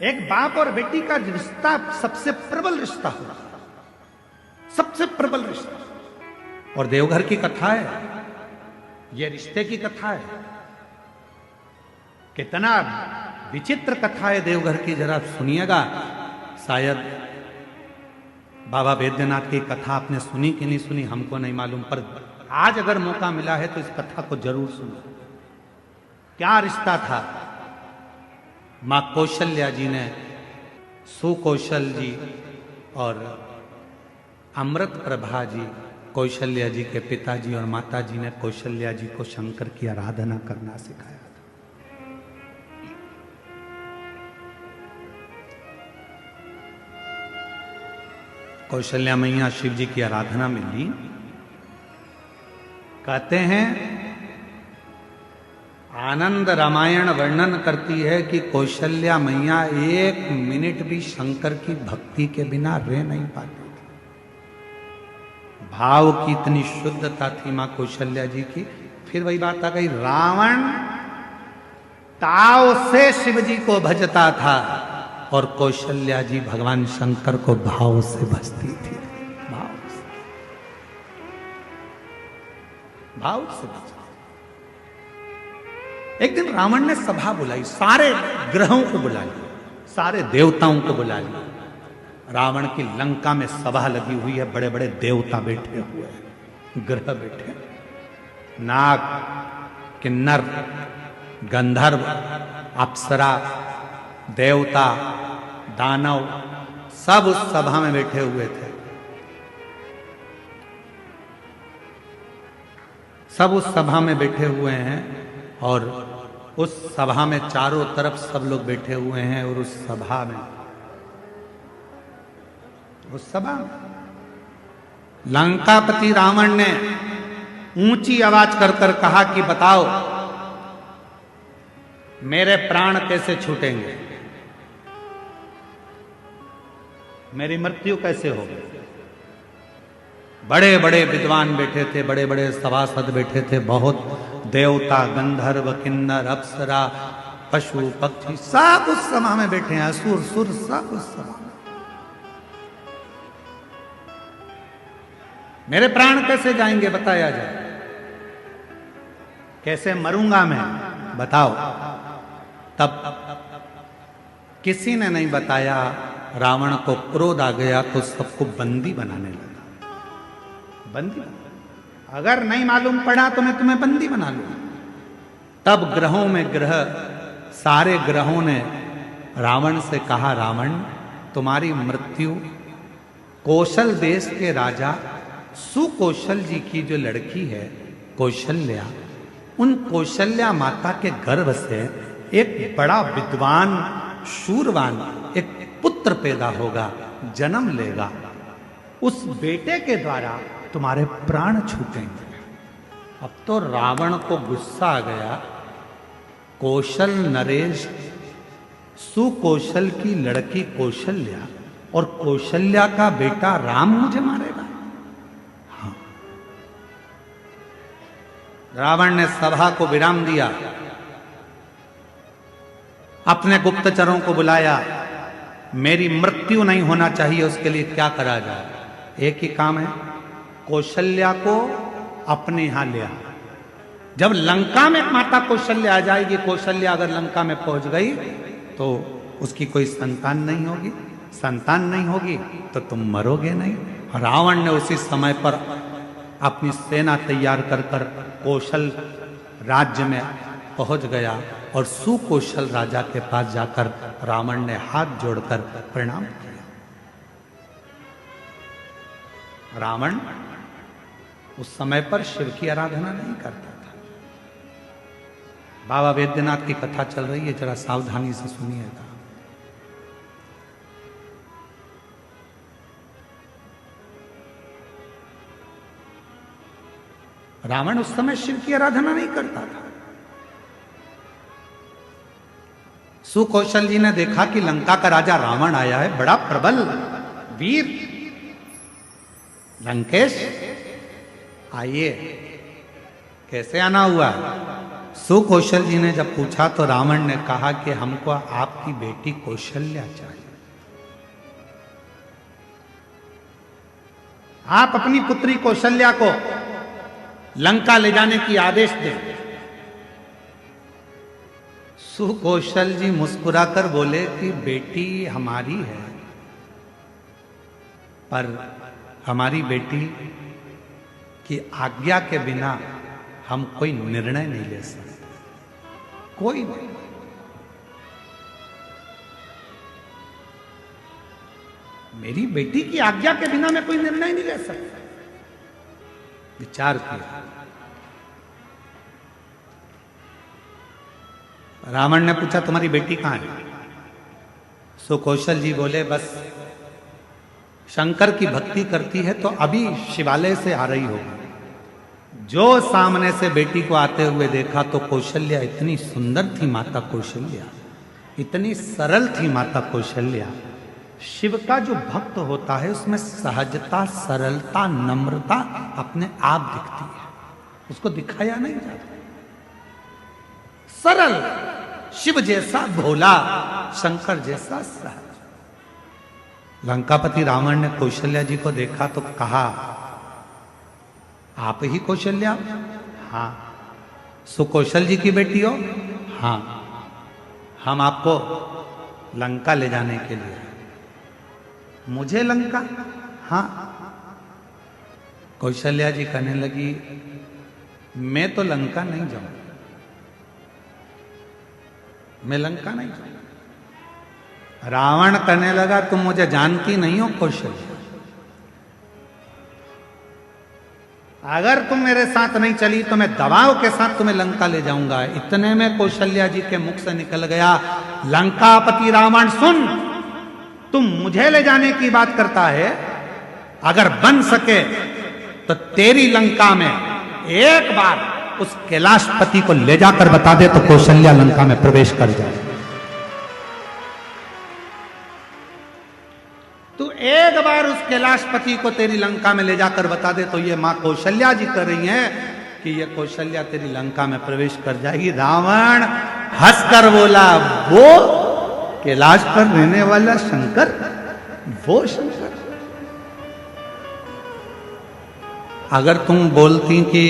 एक बाप और बेटी का रिश्ता सबसे प्रबल रिश्ता होता है, सबसे प्रबल रिश्ता। और देवघर की कथा है, यह रिश्ते की कथा है। कितना विचित्र कथा है देवघर की, जरा सुनिएगा। शायद बाबा वैद्यनाथ की कथा आपने सुनी कि नहीं सुनी हमको नहीं मालूम, पर आज अगर मौका मिला है तो इस कथा को जरूर सुनो। क्या रिश्ता था? मां कौशल्या जी ने सुकौशल जी और अमृत प्रभा जी, कौशल्या जी के पिताजी और माता जी ने कौशल्या जी को शंकर की आराधना करना सिखाया था। कौशल्या मैया शिव जी की आराधना में ली। कहते हैं आनंद रामायण वर्णन करती है कि कौशल्या मैया 1 मिनट भी शंकर की भक्ति के बिना रह नहीं पाती थी। भाव की इतनी शुद्धता थी मां कौशल्या जी की। फिर वही बात आ गई, रावण ताव से शिव जी को भजता था और कौशल्या जी भगवान शंकर को भाव से भजती थी। भाव से भजती। एक दिन रावण ने सभा बुलाई, सारे ग्रहों को बुला लिया, सारे देवताओं को बुला लिया। रावण की लंका में सभा लगी हुई है, बड़े बड़े देवता बैठे हुए हैं, ग्रह बैठे, नाग, किन्नर, गंधर्व, अप्सरा, देवता, दानव, सब उस सभा में बैठे हुए थे। सब उस सभा में बैठे हुए हैं और उस सभा में चारों तरफ सब लोग बैठे हुए हैं। और उस सभा में लंकापति रावण ने ऊंची आवाज कर कर कहा कि बताओ मेरे प्राण कैसे छूटेंगे, मेरी मृत्यु कैसे होगी। बड़े बड़े विद्वान बैठे थे, बड़े बड़े सभासद बैठे थे, बहुत देवता, गंधर्व, किन्नर, अप्सरा, पशु, पक्षी सब उस सभा में बैठे हैं, असुर सुर सब उस सभा में। मेरे प्राण कैसे जाएंगे बताया जाए, कैसे मरूंगा मैं बताओ। तब किसी ने नहीं बताया। रावण को क्रोध आ गया तो सबको बंदी बनाने लगा। बंदी, अगर नहीं मालूम पड़ा तो मैं तुम्हें बंदी बना लूंगा। तब ग्रहों में ग्रह, सारे ग्रहों ने रावण से कहा, रावण तुम्हारी मृत्यु कौशल देश के राजा सुकौशल जी की जो लड़की है कौशल्या, उन कौशल्या माता के गर्भ से एक बड़ा विद्वान, शूरवान एक पुत्र पैदा होगा, जन्म लेगा। उस बेटे के द्वारा तुम्हारे प्राण छूटेंगे। अब तो रावण को गुस्सा आ गया। कौशल नरेश, सुकौशल की लड़की कौशल्या और कौशल्या का बेटा राम मुझे मारेगा। हाँ, रावण ने सभा को विराम दिया, अपने गुप्तचरों को बुलाया। मेरी मृत्यु नहीं होना चाहिए, उसके लिए क्या करा जाए। एक ही काम है, कौशल्या को अपने यहां ले आ। जब लंका में माता कौशल्या आ जाएगी, कौशल्या अगर लंका में पहुंच गई तो उसकी कोई संतान नहीं होगी। संतान नहीं होगी तो तुम मरोगे नहीं। रावण ने उसी समय पर अपनी सेना तैयार कर कर कौशल राज्य में पहुंच गया और सुकौशल राजा के पास जाकर रावण ने हाथ जोड़कर प्रणाम किया। रावण उस समय पर शिव की आराधना नहीं करता था। बाबा वैद्यनाथ की कथा चल रही है, जरा सावधानी से सुनिएगा। रावण उस समय शिव की आराधना नहीं करता था। सुकौशल जी ने देखा कि लंका का राजा रावण आया है, बड़ा प्रबल वीर। लंकेश आइए। कैसे आना हुआ? सुकौशल जी ने जब पूछा तो रावण ने कहा कि हमको आपकी बेटी कौशल्या चाहिए। आप अपनी पुत्री कौशल्या को लंका ले जाने की आदेश दें। सुकौशल जी मुस्कुराकर बोले कि बेटी हमारी है, पर हमारी बेटी की आज्ञा के बिना हम कोई निर्णय नहीं ले सकते, कोई नहीं। मेरी बेटी की आज्ञा के बिना मैं कोई निर्णय नहीं ले सकता। विचार किया। रावण ने पूछा तुम्हारी बेटी कहां है? सुकौशल जी बोले बस शंकर की भक्ति करती है तो अभी शिवालय से आ रही होगी। जो सामने से बेटी को आते हुए देखा तो कौशल्या इतनी सुंदर थी, माता कौशल्या इतनी सरल थी। माता कौशल्या, शिव का जो भक्त होता है उसमें सहजता, सरलता, नम्रता अपने आप दिखती है, उसको दिखाया नहीं जाता। सरल, शिव जैसा भोला, शंकर जैसा सहज। लंकापति रावण ने कौशल्या जी को देखा तो कहा आप ही कौशल्या? हाँ। सुकौशल जी की बेटी हो? हाँ। हम आपको लंका ले जाने के लिए। मुझे लंका? हाँ। कौशल्या जी कहने लगी मैं तो लंका नहीं जाऊंगा, मैं लंका नहीं जाऊंगा। रावण कहने लगा तुम मुझे जानती नहीं हो कौशल्या, अगर तुम मेरे साथ नहीं चली तो मैं दबाव के साथ तुम्हें लंका ले जाऊंगा। इतने में कौशल्या जी के मुख से निकल गया लंकापति रावण सुन, तुम मुझे ले जाने की बात करता है, अगर बन सके तो तेरी लंका में एक बार उस कैलाशपति को ले जाकर बता दे तो कौशल्या लंका में प्रवेश कर जाए। तू एक बार उस कैलाशपति को तेरी लंका में ले जाकर बता दे तो ये मां कौशल्या जी कर रही हैं कि ये कौशल्या तेरी लंका में प्रवेश कर जाएगी। रावण हंसकर बोला वो कैलाश पर रहने वाला शंकर, वो शंकर? अगर तुम बोलती कि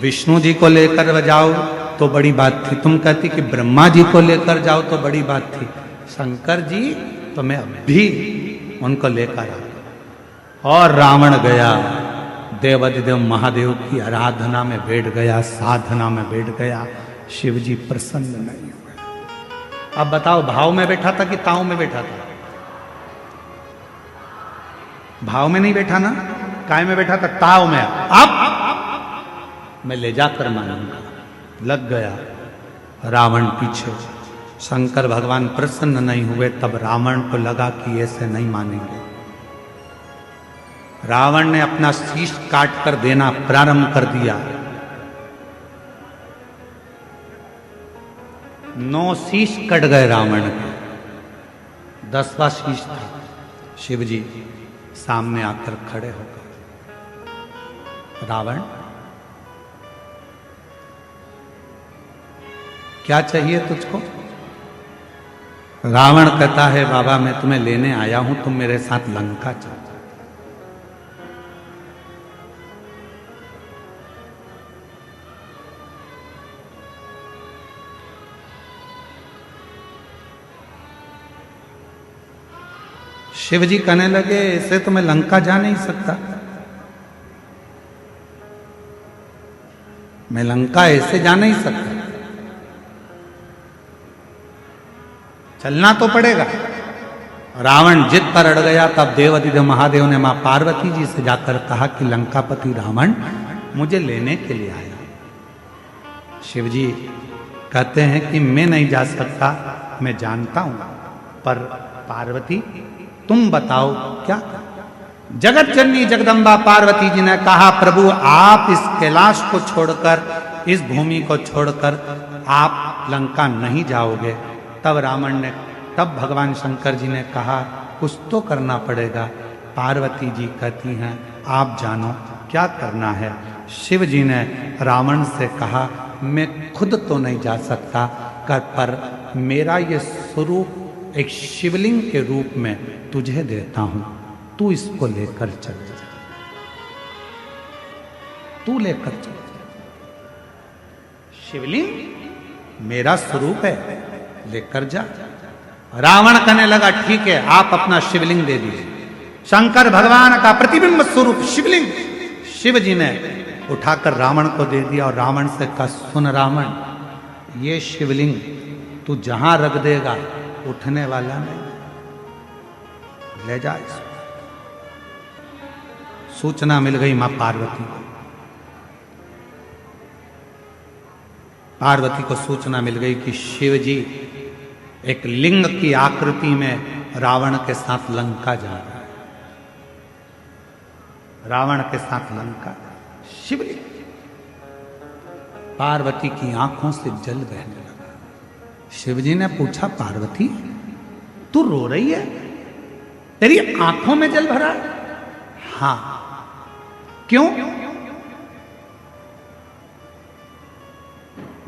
विष्णु जी को लेकर जाओ तो बड़ी बात थी, तुम कहती कि ब्रह्मा जी को लेकर जाओ तो बड़ी बात थी, शंकर जी तो मैं अभी उनको लेकर आ। और रावण गया देवाधिदेव महादेव की आराधना में बैठ गया, साधना में बैठ गया। शिव जी प्रसन्न नहीं हुए। अब बताओ भाव में बैठा था कि ताव में बैठा था? भाव में नहीं बैठा ना, काय में बैठा था? ताव में। अब मैं ले जाकर मानूंगा। लग गया रावण पीछे। शंकर भगवान प्रसन्न नहीं हुए। तब रावण को लगा कि ऐसे नहीं मानेंगे। रावण ने अपना शीश काट कर देना प्रारंभ कर दिया। 9 शीश कट गए रावण के, 10वां शीश था। शिव जी सामने आकर खड़े हो गए। रावण क्या चाहिए तुझको? रावण कहता है बाबा मैं तुम्हें लेने आया हूं, तुम मेरे साथ लंका चलो। शिव जी कहने लगे ऐसे तो मैं लंका जा नहीं सकता, मैं लंका ऐसे जा नहीं सकता, चलना तो पड़ेगा। रावण जिद पर अड़ गया। तब देवाधिदेव महादेव ने मां पार्वती जी से जाकर कहा कि लंकापति रावण मुझे लेने के लिए आया। शिव जी कहते हैं कि मैं नहीं जा सकता, मैं जानता हूं, पर पार्वती तुम बताओ क्या? जगत जननी जगदम्बा पार्वती जी ने कहा प्रभु आप इस कैलाश को छोड़कर, इस भूमि को छोड़कर आप लंका नहीं जाओगे। तब भगवान शंकर जी ने कहा कुछ तो करना पड़ेगा। पार्वती जी कहती हैं आप जानो क्या करना है। शिव जी ने रावण से कहा मैं खुद तो नहीं जा सकता पर मेरा ये स्वरूप एक शिवलिंग के रूप में तुझे देता हूं, तू इसको लेकर चल जा, तू लेकर चल। शिवलिंग मेरा स्वरूप है, लेकर जा। रावण कहने लगा ठीक है, आप अपना शिवलिंग दे दीजिए। शंकर भगवान का प्रतिबिंब स्वरूप शिवलिंग शिव जी ने उठाकर रावण को दे दिया और रावण से कहा, सुन रावण, ये शिवलिंग तू जहां रख देगा उठने वाला नहीं, ले जा इसको। सूचना मिल गई मां पार्वती को। पार्वती को सूचना मिल गई कि शिव जी एक लिंग की आकृति में रावण के साथ लंका जा रहा है। रावण के साथ लंका, शिवलिंग। पार्वती की आंखों से जल बहने लगा। शिवजी ने पूछा, पार्वती तू रो रही है, तेरी आंखों में जल भरा है? हां। क्यों?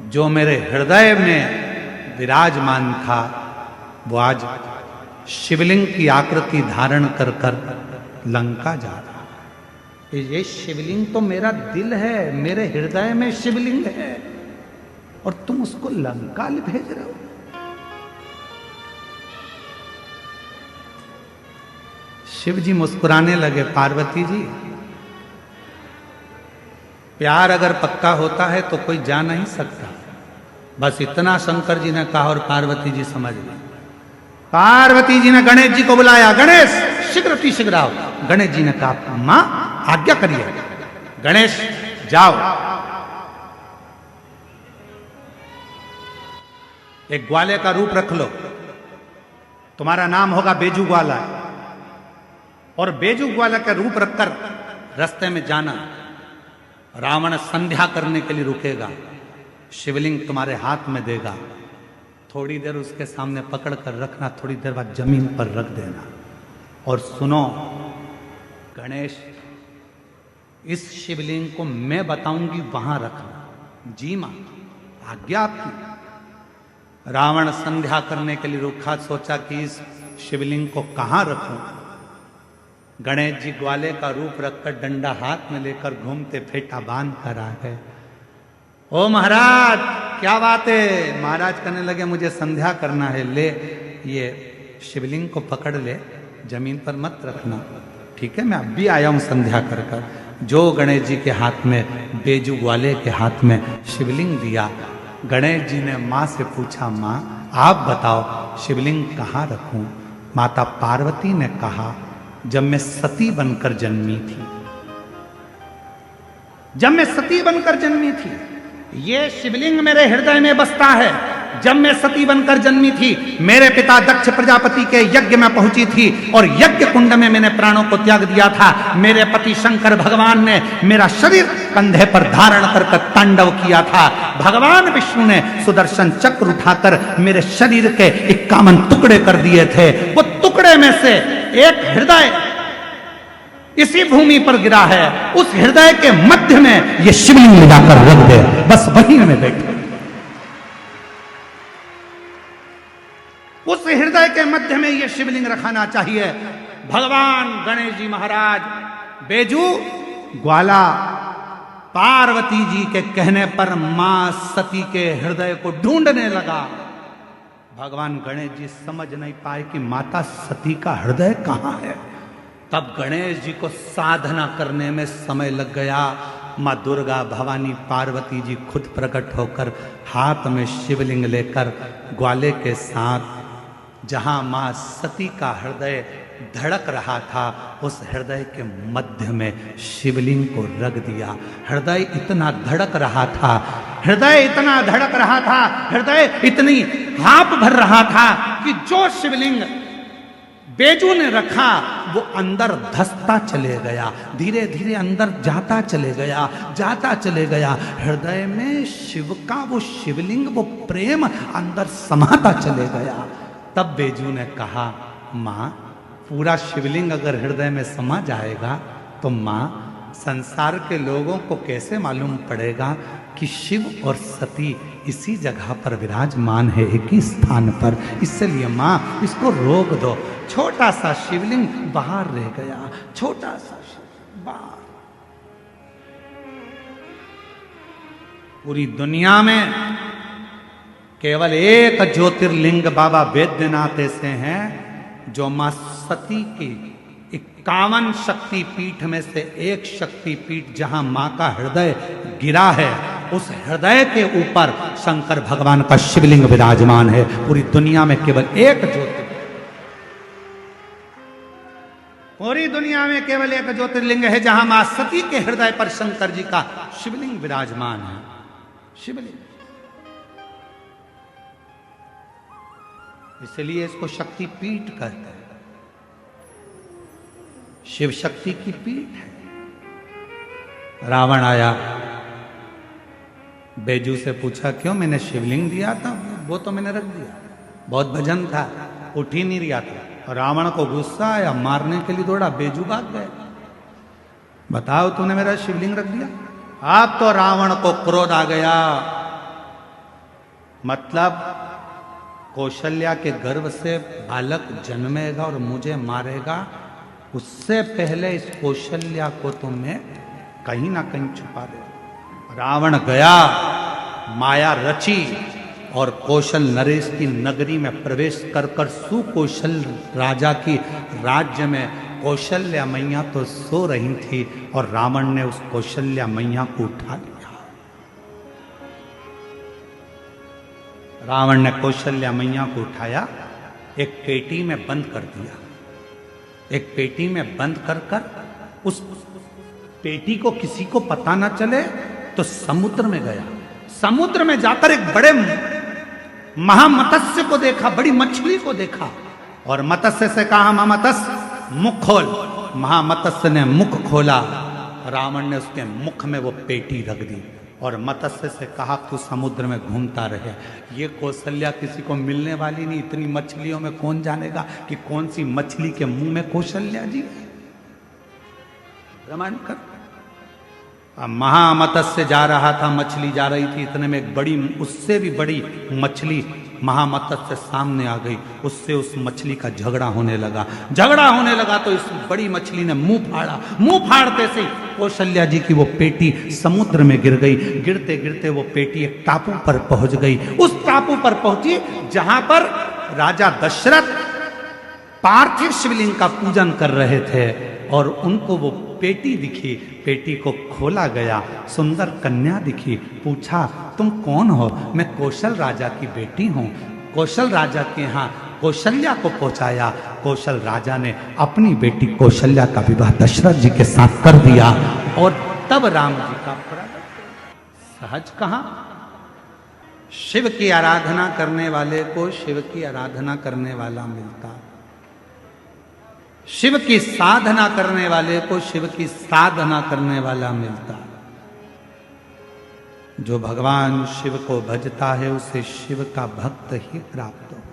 जो मेरे हृदय में विराजमान था वो आज शिवलिंग की आकृति धारण कर कर लंका जा रहा है। ये शिवलिंग तो मेरा दिल है, मेरे हृदय में शिवलिंग है, और तुम उसको लंका भेज रहे हो। शिव जी मुस्कुराने लगे, पार्वती जी प्यार अगर पक्का होता है तो कोई जा नहीं सकता। बस इतना शंकर जी ने कहा और पार्वती जी समझ गई। पार्वती जी ने गणेश जी को बुलाया, गणेश शीघ्र आओ। गणेश जी ने कहा, मां आज्ञा करिए। गणेश जाओ, एक ग्वाले का रूप रख लो, तुम्हारा नाम होगा बेजू ग्वाला, और बेजू ग्वाला का रूप रखकर रास्ते में जाना। रावण संध्या करने के लिए रुकेगा, शिवलिंग तुम्हारे हाथ में देगा, थोड़ी देर उसके सामने पकड़ कर रखना, थोड़ी देर बाद जमीन पर रख देना। और सुनो गणेश, इस शिवलिंग को मैं बताऊंगी वहां रखना। जी मां, आज्ञा आपकी। रावण संध्या करने के लिए रुका, सोचा कि इस शिवलिंग को कहां रखूं। गणेश जी ग्वाले का रूप रखकर डंडा हाथ में लेकर घूमते फेटा बांध कर आ गए। ओ महाराज क्या बात है? महाराज कहने लगे, मुझे संध्या करना है, ले ये शिवलिंग को पकड़ ले, जमीन पर मत रखना। ठीक है, मैं अब भी आया हूं संध्या कर कर। जो गणेश जी के हाथ में, बेजू ग्वाले के हाथ में शिवलिंग दिया, गणेश जी ने मां से पूछा, मां आप बताओ शिवलिंग कहां रखूं? माता पार्वती ने कहा, जब मैं सती बनकर जन्मी थी, जब मैं सती बनकर जन्मी थी, ये शिवलिंग मेरे हृदय में बसता है। जब मैं सती बनकर जन्मी थी, मेरे पिता दक्ष प्रजापति के यज्ञ में पहुंची थी और यज्ञ कुंड में मैंने प्राणों को त्याग दिया था। मेरे पति शंकर भगवान ने मेरा शरीर कंधे पर धारण कर तांडव किया था। भगवान विष्णु ने सुदर्शन चक्र उठाकर मेरे शरीर के 51 टुकड़े कर दिए थे। वो टुकड़े में से एक हृदय इसी भूमि पर गिरा है, उस हृदय के मध्य में ये शिवलिंग लगाकर रख दे, बस वहीं में बैठे। उस हृदय के मध्य में ये शिवलिंग रखाना चाहिए। भगवान गणेश जी महाराज बेजू ग्वाला पार्वती जी के कहने पर मां सती के हृदय को ढूंढने लगा। भगवान गणेश जी समझ नहीं पाए कि माता सती का हृदय कहां है। तब गणेश जी को साधना करने में समय लग गया। मां दुर्गा भवानी पार्वती जी खुद प्रकट होकर हाथ में शिवलिंग लेकर ग्वाले के साथ जहां मां सती का हृदय धड़क रहा था, उस हृदय के मध्य में शिवलिंग को रख दिया। हृदय इतना धड़क रहा था, हृदय इतना धड़क रहा था, हृदय इतनी हाप भर रहा था कि जो शिवलिंग बेजू ने रखा वो अंदर धसता चले गया, धीरे धीरे अंदर जाता चले गया, जाता चले गया। हृदय में शिव का वो शिवलिंग, वो प्रेम अंदर समाता चले गया। तब बेजू ने कहा, मां पूरा शिवलिंग अगर हृदय में समा जाएगा तो मां संसार के लोगों को कैसे मालूम पड़ेगा कि शिव और सती इसी जगह पर विराजमान है, एक ही स्थान पर, इसलिए मां इसको रोक दो। छोटा सा शिवलिंग बाहर रह गया, छोटा सा शिवलिंग बाहर। पूरी दुनिया में केवल एक ज्योतिर्लिंग बाबा वैद्यनाथ ऐसे हैं जो मां सती की 51 शक्तिपीठ में से एक शक्तिपीठ जहां मां का हृदय गिरा है, उस हृदय के ऊपर शंकर भगवान का शिवलिंग विराजमान है। पूरी दुनिया में केवल एक ज्योतिर्लिंग, पूरी दुनिया में केवल एक ज्योतिर्लिंग है जहां मां सती के हृदय पर शंकर जी का शिवलिंग विराजमान है। शिवलिंग, इसलिए इसको शक्तिपीठ कहते हैं। शिव शक्ति की पीठ है। रावण आया, बैजू से पूछा क्यों, मैंने शिवलिंग दिया था, वो तो मैंने रख दिया, बहुत भजन था, उठ ही नहीं रहा था। रावण को गुस्सा आया, मारने के लिए दौड़ा, बैजू भाग गए। बताओ तूने मेरा शिवलिंग रख दिया। अब तो रावण को क्रोध आ गया, मतलब कौशल्या के गर्भ से बालक जन्मेगा और मुझे मारेगा, उससे पहले इस कौशल्या को तो मैं कहीं ना कहीं छुपा दे। रावण गया, माया रची और कौशल नरेश की नगरी में प्रवेश कर कर सुकौशल राजा की राज्य में कौशल्या मैया तो सो रही थी और रावण ने उस कौशल्या मैया को उठा लिया। रावण ने कौशल्या मैया को उठाया, एक पेटी में बंद कर दिया। एक पेटी में बंद कर कर उस पेटी को किसी को पता ना चले तो समुद्र में गया। समुद्र में जाकर एक बड़े महामत्स्य को देखा, बड़ी मछली को देखा और मत्स्य से कहा, महामत्स्य मुख खोल। महामत्स्य ने मुख खोला, रावण ने उसके मुख में वो पेटी रख दी और मत्स्य से कहा तू समुद्र में घूमता रहे। ये कौशल्या किसी को मिलने वाली नहीं, इतनी मछलियों में कौन जानेगा कि कौन सी मछली के मुंह में कौशल्या जी। प्रमाण कर। महामत्स्य जा रहा था, मछली जा रही थी, इतने में एक बड़ी, उससे भी बड़ी मछली महामत्स्य सामने आ गई। उससे उस मछली का झगड़ा होने लगा। झगड़ा होने लगा तो इस बड़ी मछली ने मुंह फाड़ा। मुंह फाड़ते से कौशल्या जी की वो पेटी समुद्र में गिर गई। गिरते गिरते वो पेटी एक टापू पर पहुंच गई। उस टापू पर पहुंची जहां पर राजा दशरथ पार्थिव शिवलिंग का पूजन कर रहे थे और उनको वो पेटी दिखी। पेटी को खोला गया, सुंदर कन्या दिखी। पूछा तुम कौन हो? मैं कौशल राजा की बेटी हूं। कौशल राजा के यहाँ कौशल्या को पहुंचाया। कौशल राजा ने अपनी बेटी कौशल्या का विवाह दशरथ जी के साथ कर दिया और तब राम जी का प्रगट। सहज कहां? शिव की आराधना करने वाले को शिव की आराधना करने वाला मिलता, शिव की साधना करने वाले को शिव की साधना करने वाला मिलता। जो भगवान शिव को भजता है उसे शिव का भक्त ही प्राप्त होता।